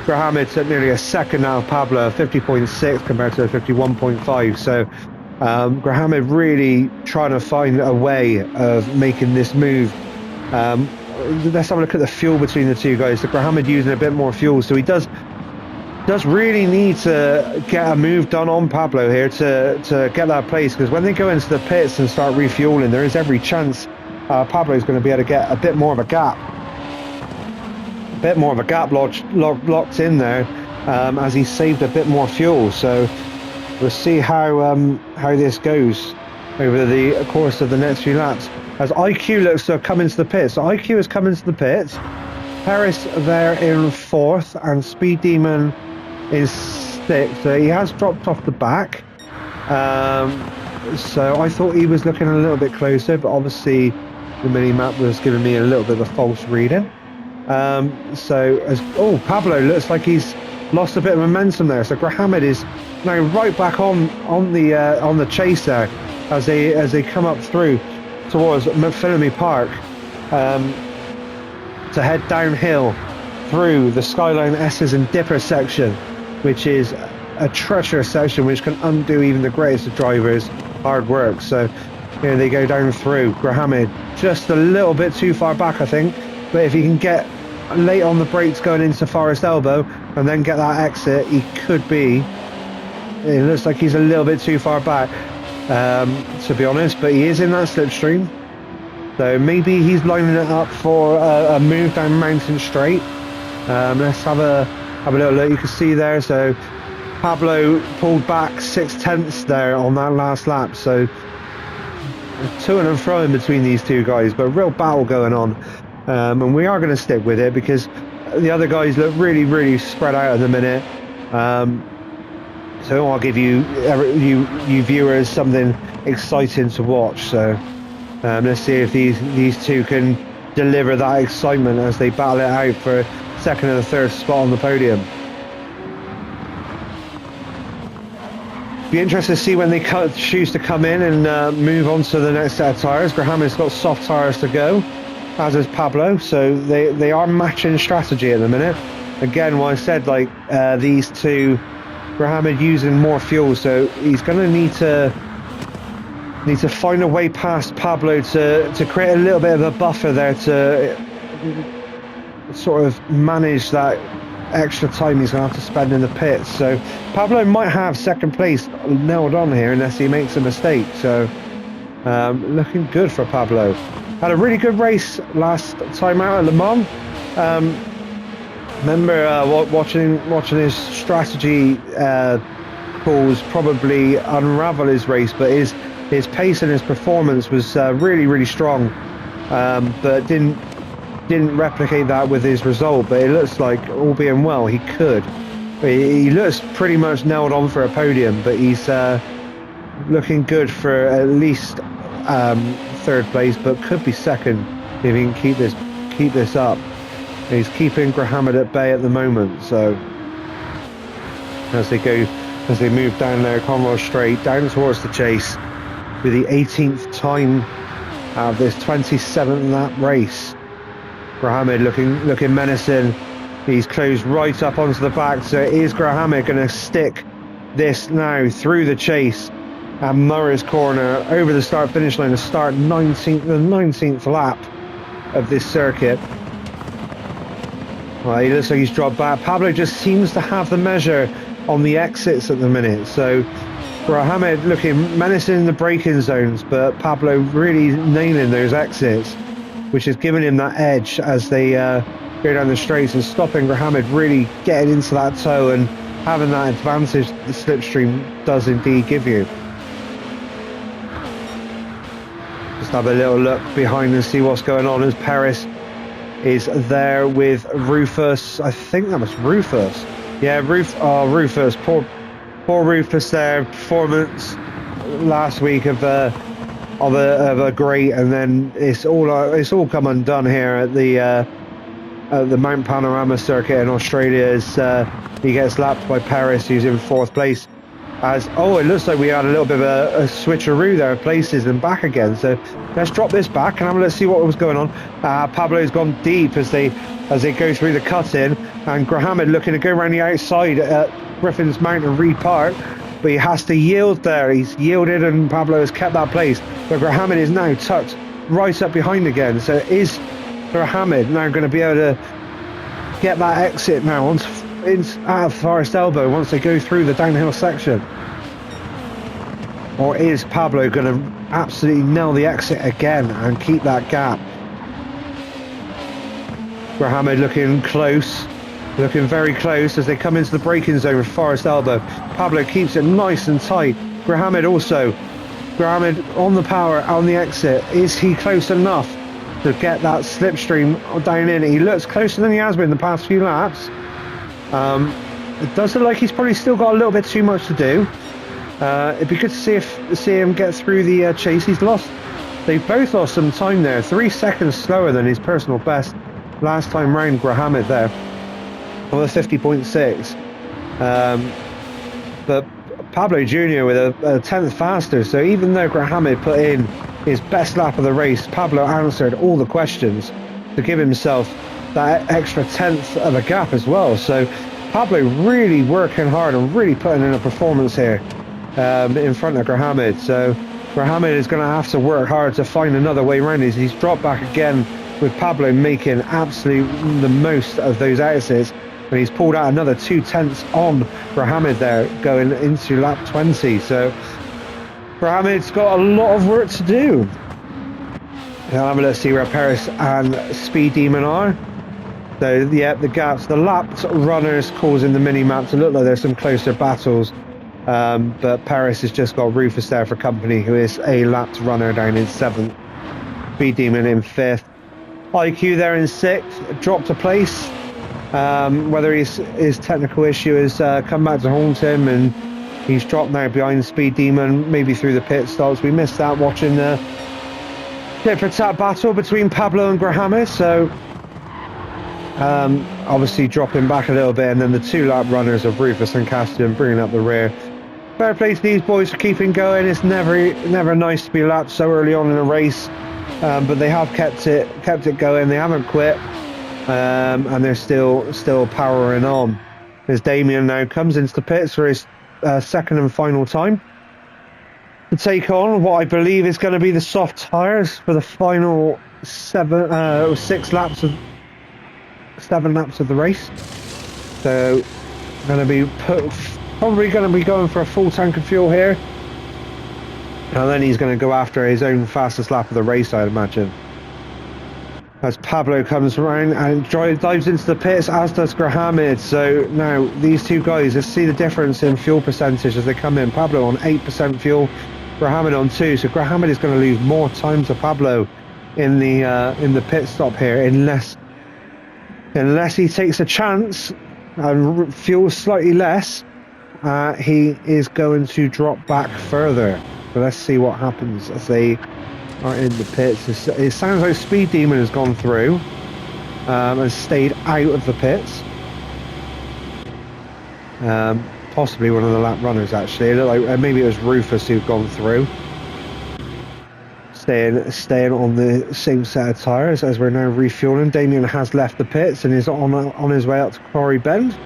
Graham took nearly a second now of Pablo, 50.6 compared to 51.5. So Graham really trying to find a way of making this move. Let's have a look at the fuel between the two guys. So Graham using a bit more fuel, so he does really need to get a move done on Pablo here to get that place, because when they go into the pits and start refueling, there is every chance Pablo is going to be able to get a bit more of a gap locked in there, as he saved a bit more fuel. So we'll see how this goes over the course of the next few laps, as IQ looks to have come into the pits. So IQ has come into the pits, Paris there in 4th, and Speed Demon is 6th. So he has dropped off the back, so I thought he was looking a little bit closer, but obviously the mini map was giving me a little bit of a false reading. Pablo looks like he's lost a bit of momentum there, so Graham is now right back on the chase there as they come up through towards McPhillamy Park, to head downhill through the Skyline S's and Dipper section, which is a treacherous section which can undo even the greatest of drivers' hard work. So here they go down through. Graham just a little bit too far back, I think, but if he can get late on the brakes going into Forest Elbow and then get that exit, he could be. It looks like he's a little bit too far back, to be honest, but he is in that slipstream, so maybe he's lining it up for a move down Mountain Straight. Let's have a little look. You can see there, so Pablo pulled back 6/10 there on that last lap, so to and fro in between these two guys, but a real battle going on. And we are going to stick with it because the other guys look really spread out at the minute. So I'll give you viewers something exciting to watch. So let's see if these two can deliver that excitement as they battle it out for 2nd and 3rd spot on the podium. Be interested to see when they choose to come in and move on to the next set of tyres. Graham has got soft tyres to go, as is Pablo, so they are matching strategy at the minute. Again, what I said, like these two, Graham using more fuel, so he's going to need to find a way past Pablo to create a little bit of a buffer there to sort of manage that extra time he's going to have to spend in the pits. So Pablo might have 2nd place nailed on here unless he makes a mistake. So looking good for Pablo. Had a really good race last time out at Le Mans. Remember watching his strategy calls probably unravel his race, but his pace and his performance was really strong, but didn't replicate that with his result. But it looks like, all being well, he could. He looks pretty much nailed on for a podium, but he's looking good for at least 3rd place, but could be 2nd if he can keep this up. He's keeping Graham at bay at the moment. So as they move down there, Conroy Straight down towards the chase, with the 18th time out of this 27th lap race. Grahamid looking menacing. He's closed right up onto the back, so is Grahamid going to stick this now through the chase at Murray's Corner over the start-finish line to start the 19th lap of this circuit? Well, he looks like he's dropped back. Pablo just seems to have the measure on the exits at the minute, so Grahamid looking menacing in the braking zones, but Pablo really nailing those exits, which is giving him that edge as they go down the straights and stopping Grahamid really getting into that toe and having that advantage the slipstream does indeed give you. Just have a little look behind and see what's going on as Perez is there with Rufus. I think that was Rufus. Yeah, Rufus. Poor Rufus there. Performance last week of a great, and then it's all come undone here at the Mount Panorama circuit in Australia as he gets lapped by Perez, who's in 4th place. It looks like we had a little bit of a switcheroo there of places and back again. So let's drop this back and let's see what was going on. Pablo's gone deep as they go through the cut-in, and Grahamid looking to go around the outside at Griffin's Mount and repart, but he has to yield there. He's yielded and Pablo has kept that place, but Grahamid is now tucked right up behind again. So is Grahamid now going to be able to get that exit now out of Forest Elbow once they go through the downhill section? Or is Pablo going to absolutely nail the exit again and keep that gap? Grahamid looking close, looking very close as they come into the braking zone with Forest Elbow. Pablo keeps it nice and tight. Grahamid on the power on the exit. Is he close enough to get that slipstream down in? He looks closer than he has been the past few laps. It does look like he's probably still got a little bit too much to do. It'd be good to see him get through the chase. They've both lost some time there. 3 seconds slower than his personal best last time round. Grahamid there on a 50.6. But Pablo Jr. with a 10th faster. So even though Grahamid put in his best lap of the race, Pablo answered all the questions to give himself that extra 10th of a gap as well. So Pablo really working hard and really putting in a performance here in front of Grahamid. So Grahamid is going to have to work hard to find another way around. He's dropped back again with Pablo making absolutely the most of those exits, and he's pulled out another 2/10 on Grahamid there going into lap 20. So Grahamid's got a lot of work to do. Let's see where Perez and Speed Demon are. So yeah, the gaps, the lapped runners causing the mini-map to look like there's some closer battles. But Perez has just got Rufus there for company, who is a lapped runner down in 7th. Speed Demon in 5th. IQ there in 6th, dropped a place. Whether his technical issue has come back to haunt him, and he's dropped now behind Speed Demon, maybe through the pit stops. We missed that watching the tit for tat battle between Pablo and Grahamid. So obviously dropping back a little bit, and then the 2 lap runners of Rufus and Cassian bringing up the rear. Fair play to these boys for keeping going. It's never nice to be lapped so early on in a race, but they have kept it going. They haven't quit, and they're still powering on. As Damien now comes into the pits for his second and final time to take on what I believe is going to be the soft tyres for the final 7 laps of the race. So probably going to be going for a full tank of fuel here, and then he's going to go after his own fastest lap of the race, I'd imagine, as Pablo comes around and dives into the pits, as does Grahamid. So now these two guys, let's see the difference in fuel percentage as they come in. Pablo on 8% fuel, Grahamid on 2. So Grahamid is going to lose more time to Pablo in the pit stop here, unless he takes a chance and fuels slightly less. He is going to drop back further. But let's see what happens as they are in the pits. It sounds like Speed Demon has gone through and stayed out of the pits. Possibly one of the lap runners, actually. It looked like maybe it was Rufus who'd gone through. staying on the same set of tyres as we're now refueling. Damien has left the pits and is on his way up to Quarry Bend.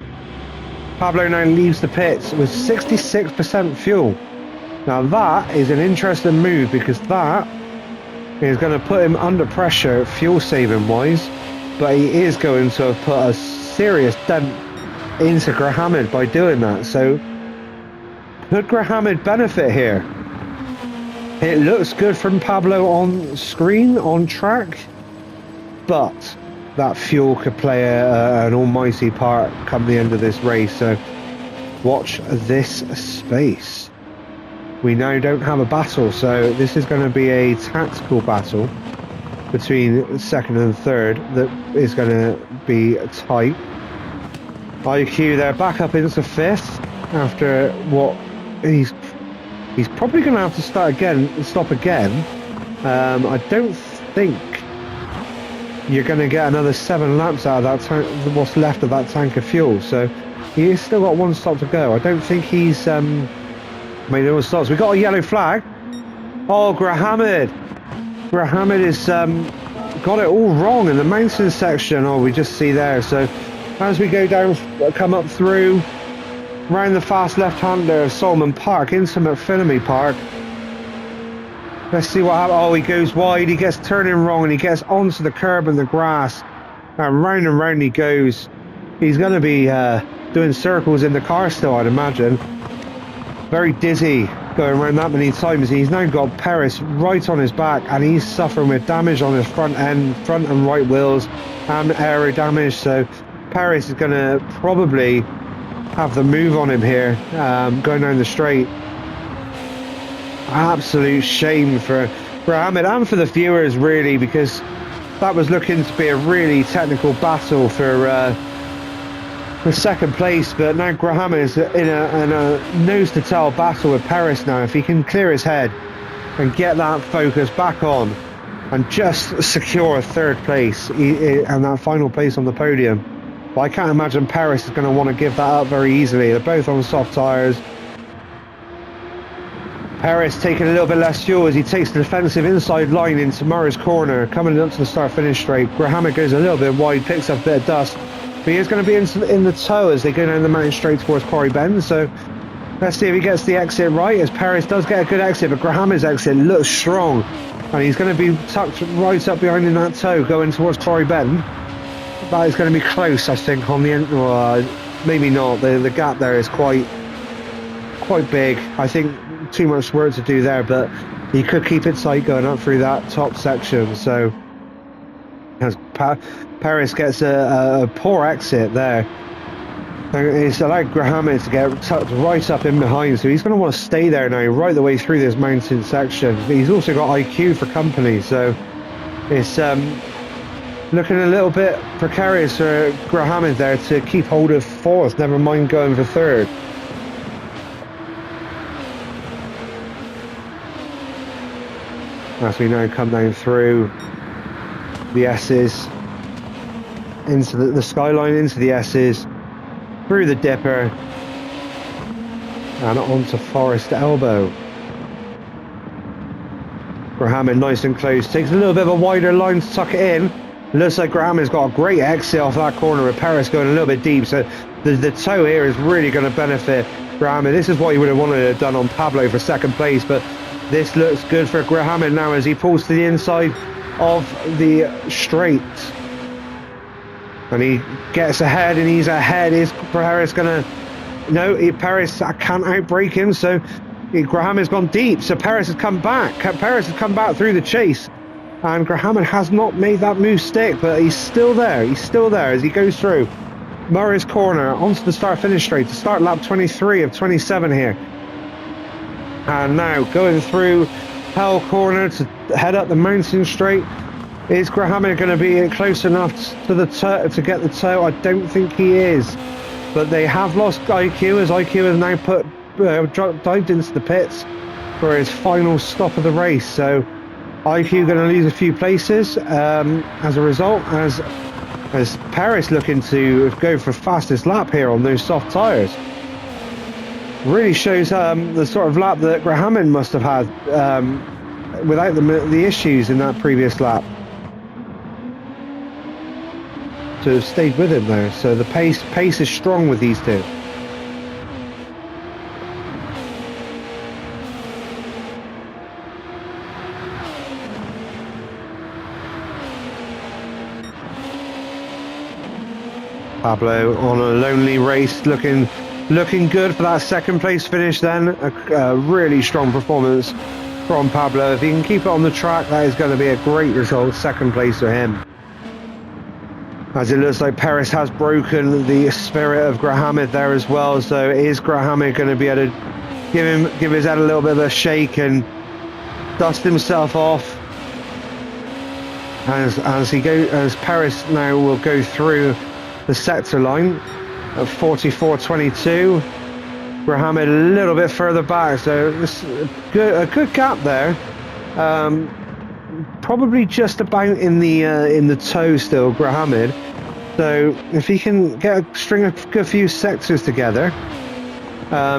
Pablo now leaves the pits with 66% fuel. Now that is an interesting move because that is going to put him under pressure fuel saving wise, but he is going to have put a serious dent into Grahamid by doing that. So could Grahamid benefit here? It looks good from Pablo on screen, on track, but that fuel could play an almighty part come the end of this race. So watch this space. We now don't have a battle, so this is going to be a tactical battle between second and third that is going to be tight. IQ there back up into fifth after what he's probably going to have to stop again. I don't think you're going to get another 7 laps out of that tank, what's left of that tank of fuel. So he's still got 1 stop to go. I don't think he's made all stops. We got a yellow flag. Oh, Grahamid has got it all wrong in the mountain section. Oh, we just see there. So as we go down, come up through, round the fast left-hander of Solomon Park into McPhillamy Park. Let's see what happens. Oh, he goes wide, he gets turning wrong and he gets onto the curb and the grass. And round he goes. He's going to be doing circles in the car still, I'd imagine. Very dizzy going around that many times. He's now got Perez right on his back and he's suffering with damage on his front and right wheels and aero damage. So Perez is going to probably have the move on him here, going down the straight. Absolute shame for Grahamid and for the viewers really, because that was looking to be a really technical battle for second place, but now Grahamid is in a nose to tail battle with Perez now. If he can clear his head and get that focus back on and just secure a third place and that final place on the podium. But I can't imagine Perez is going to want to give that up very easily. They're both on soft tyres. Perez taking a little bit less fuel as he takes the defensive inside line into Murray's corner, coming up to the start-finish straight. Grahamid goes a little bit wide, picks up a bit of dust, but he is going to be in the tow as they go down the mountain straight towards Quarry Bend. So let's see if he gets the exit right, as Perez does get a good exit, but Grahamid's exit looks strong, and he's going to be tucked right up behind in that tow going towards Quarry Bend. That is going to be close, I think, on the end. Well, maybe not. The gap there is quite big. I think too much work to do there, but he could keep it tight going up through that top section. So as Perez gets a poor exit there, it's allowed Grahamid to get tucked right up in behind, so he's going to want to stay there now right the way through this mountain section. But he's also got IQ for company, so it's looking a little bit precarious for Grahamid there to keep hold of fourth, never mind going for third. As we now come down through the S's, into the skyline, into the S's, through the Dipper, and onto Forest Elbow. Grahamid nice and close, takes a little bit of a wider line to tuck it in. Looks like Grahamid's got a great exit off that corner with Perez going a little bit deep, so the tow here is really going to benefit Grahamid. This is what he would have wanted to have done on Pablo for second place, but this looks good for Grahamid now as he pulls to the inside of the straight. And he gets ahead, and he's ahead. Is Perez going to... No, Perez can't outbrake him, so Grahamid's gone deep, so Perez has come back. Perez has come back through the chase, and Grahamid has not made that move stick, but he's still there. He's still there as he goes through Murray's corner onto the start-finish straight to start lap 23 of 27 here. And now going through Hell Corner to head up the mountain straight. Is Grahamid going to be close enough to the to get the tow? I don't think he is. But they have lost IQ, as IQ has now dived into the pits for his final stop of the race. So IQ going to lose a few places as a result, as Perez looking to go for fastest lap here on those soft tyres. Really shows the sort of lap that Grahamid must have had without the issues in that previous lap. To have stayed with him there, so the pace is strong with these two. Pablo on a lonely race, looking good for that second place finish then. A really strong performance from Pablo. If he can keep it on the track, that is going to be a great result, second place for him. As it looks like Perez has broken the spirit of Graham there as well, so is Graham going to be able to give his head a little bit of a shake and dust himself off as Perez now will go through the sector line at 44.22. Graham a little bit further back, so it's a good gap there. Probably just about in the toe still, Graham. So if he can string a good few sectors together,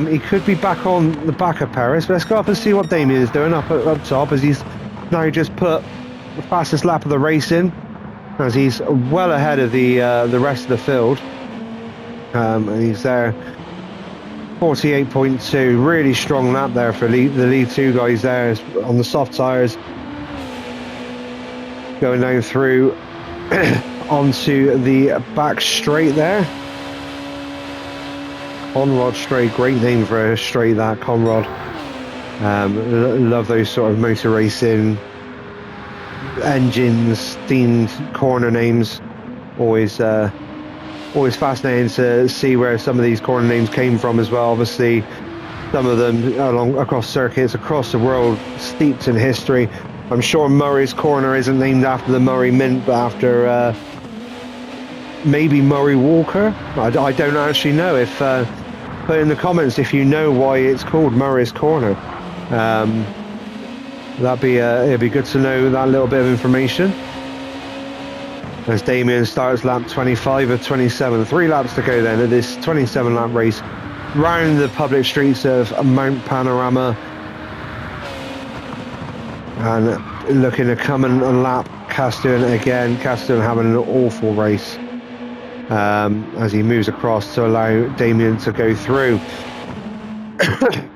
he could be back on the back of Perez. Let's go up and see what Damien is doing up top, as he's now just put the fastest lap of the race in, as he's well ahead of the rest of the field. And he's there, 48.2, really strong lap there for the lead two guys there on the soft tyres. Going down through onto the back straight there. Conrod straight, great name for a straight, that Conrod. Love those sort of motor racing engines themed corner names. Always fascinating to see where some of these corner names came from as well. Obviously some of them across circuits across the world, steeped in history. I'm sure Murray's Corner isn't named after the Murray Mint, but after maybe Murray Walker. I don't actually know. If put in the comments if you know why it's called Murray's Corner. It'd be good to know that little bit of information. As Damien starts lap 25 of 27, 3 laps to go then at this 27 lap race round the public streets of Mount Panorama. And looking to come and lap Castellan again. Castellan having an awful race as he moves across to allow Damien to go through.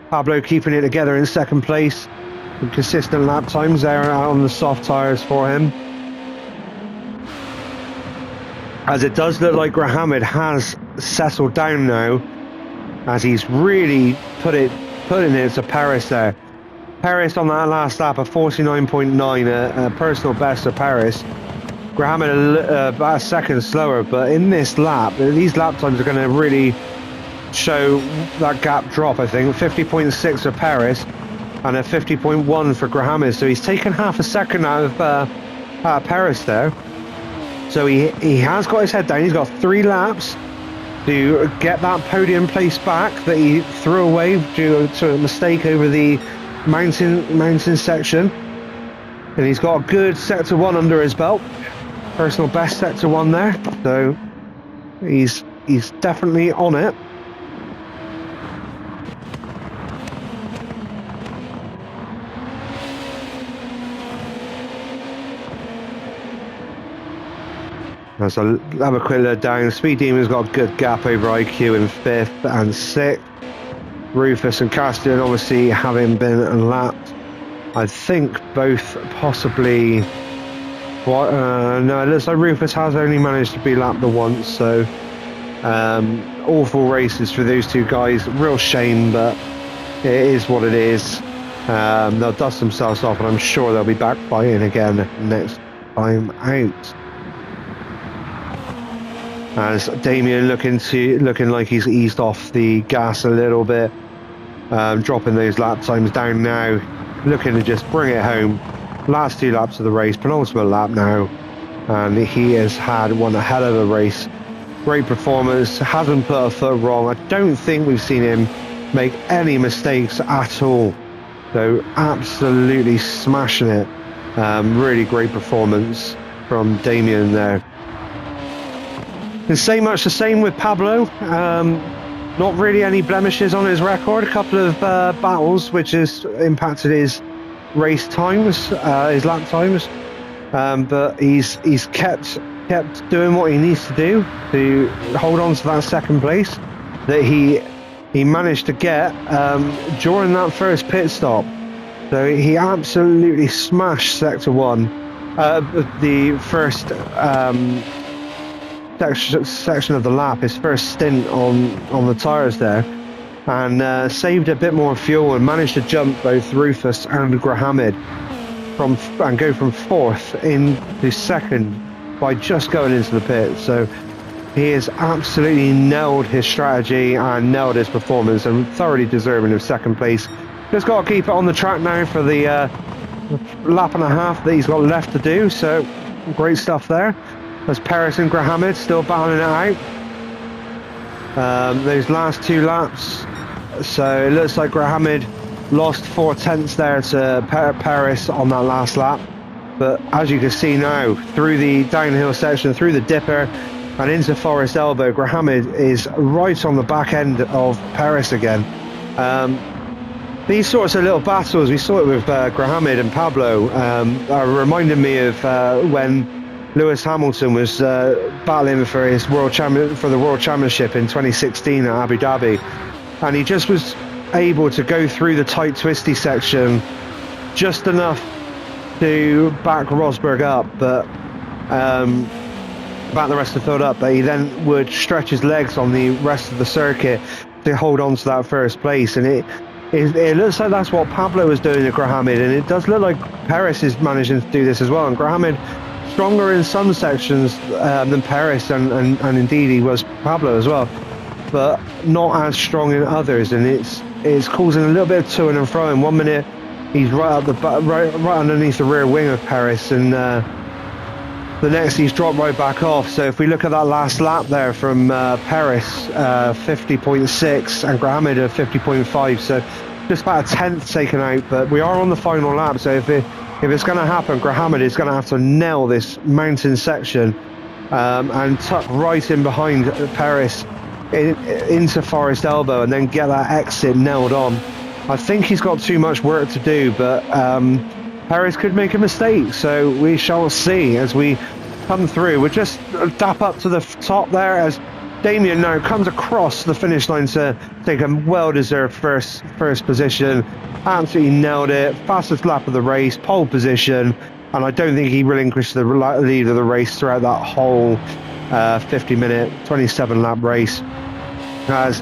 Pablo keeping it together in second place. Consistent lap times there on the soft tyres for him. As it does look like Graham has settled down now, as he's really putting it to Perez there. Perez on that last lap of 49.9, a personal best of Perez. Graham about a second slower, but in this lap, these lap times are going to really show that gap drop, I think. 50.6 for Perez and a 50.1 for Graham. So he's taken half a second out of Perez there. So he has got his head down. He's got 3 laps to get that podium place back that he threw away due to a mistake over the mountain section, and he's got a good sector 1 under his belt, personal best sector 1 there, so he's definitely on it. As I have a quick look down, Speed Demon's got a good gap over IQ in 5th and 6th. Rufus and Castellan obviously having been lapped. I think both possibly. No, it looks like Rufus has only managed to be lapped the once. So awful races for those two guys. Real shame, but it is what it is. They'll dust themselves off, and I'm sure they'll be back fighting again next time out. As Damien looking like he's eased off the gas a little bit, dropping those lap times down now, looking to just bring it home. Last 2 laps of the race, penultimate lap now, and he has had one hell of a race. Great performance, hasn't put a foot wrong. I don't think we've seen him make any mistakes at all. So absolutely smashing it. Really great performance from Damien there. And much the same with Pablo. Not really any blemishes on his record. A couple of battles which has impacted his race times, his lap times, but he's kept doing what he needs to do to hold on to that second place that he managed to get during that first pit stop. So he absolutely smashed Sector 1, the first section of the lap, his first stint on the tyres there, and saved a bit more fuel and managed to jump both Rufus and Grahamid and go from 4th into 2nd by just going into the pit. So he has absolutely nailed his strategy and nailed his performance and thoroughly deserving of 2nd place. Just got to keep it on the track now for the lap and a half that he's got left to do. So great stuff there. As Paris and Grahamid still battling it out. Those last 2 laps. So it looks like Grahamid lost 4/10 there to Paris on that last lap. But as you can see now, through the downhill section, through the dipper and into Forest Elbow, Grahamid is right on the back end of Paris again. These sorts of little battles, we saw it with Grahamid and Pablo, reminded me of when Lewis Hamilton was battling for his the World Championship in 2016 at Abu Dhabi, and he just was able to go through the tight twisty section just enough to back Rosberg up, but back the rest of the field up, but he then would stretch his legs on the rest of the circuit to hold on to that first place. And it looks like that's what Pablo was doing at Grahamid, and it does look like Paris is managing to do this as well. And Grahamid stronger in some sections than Paris, and indeed he was Pablo as well, but not as strong in others, and it's causing a little bit of to and fro. In 1 minute he's right underneath the rear wing of Paris, and the next he's dropped right back off. So if we look at that last lap there from Paris, 50.6, and Grahamid at 50.5, so just about a 10th taken out. But we are on the final lap, so if it's going to happen, Grahamid is going to have to nail this mountain section and tuck right in behind Paris into Forest Elbow, and then get that exit nailed on. I think he's got too much work to do, but Paris could make a mistake, so we shall see as we come through. We'll just dap up to the top there as Damien now comes across the finish line to take a well-deserved first position. Absolutely nailed it. Fastest lap of the race, pole position, and I don't think he relinquished the lead of the race throughout that whole 50-minute, 27-lap race. As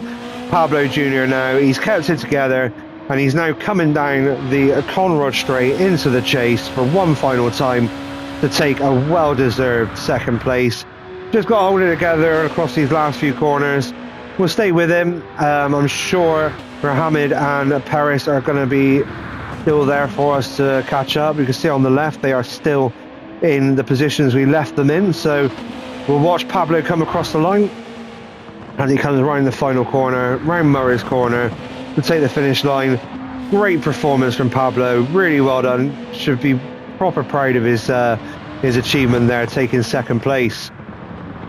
Pablo Jr. now, he's kept it together, and he's now coming down the Conrod Straight into the chase for one final time to take a well-deserved 2nd place. Just got to hold it together across these last few corners. We'll stay with him. I'm sure Grahamid and Paris are going to be still there for us to catch up. You can see on the left they are still in the positions we left them in. So we'll watch Pablo come across the line, and he comes around the final corner, round Murray's corner, to take the finish line. Great performance from Pablo, really well done. Should be proper proud of his achievement there, taking 2nd place.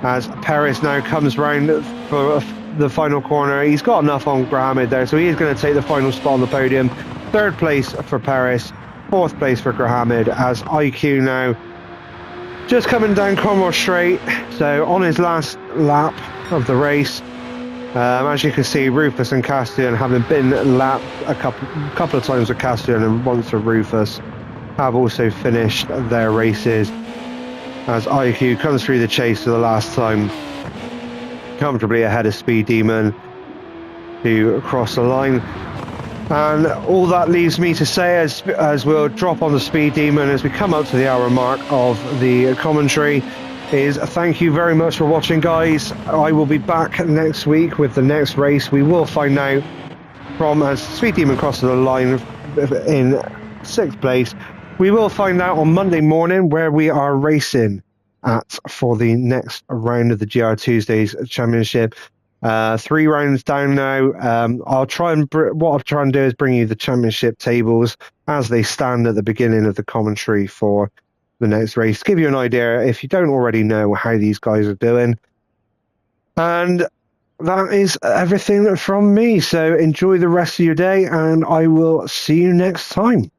As Paris now comes round for the final corner, he's got enough on Grahamid there, so he is going to take the final spot on the podium. 3rd place for Paris, 4th place for Grahamid, as IQ now just coming down Conrod Straight, so on his last lap of the race. As you can see, Rufus and Castellan, having been lapped a couple of times with Castellan and once with Rufus, have also finished their races, as IQ comes through the chase for the last time, comfortably ahead of Speed Demon to cross the line. And all that leaves me to say, as we'll drop on the Speed Demon as we come up to the hour mark of the commentary, is thank you very much for watching, guys. I will be back next week with the next race. We will find out from, as Speed Demon crosses the line in 6th place, we will find out on Monday morning where we are racing at for the next round of the GrTwosdays Championship. 3 rounds down now. what I'll try and do is bring you the championship tables as they stand at the beginning of the commentary for the next race. Give you an idea if you don't already know how these guys are doing. And that is everything from me. So enjoy the rest of your day, and I will see you next time.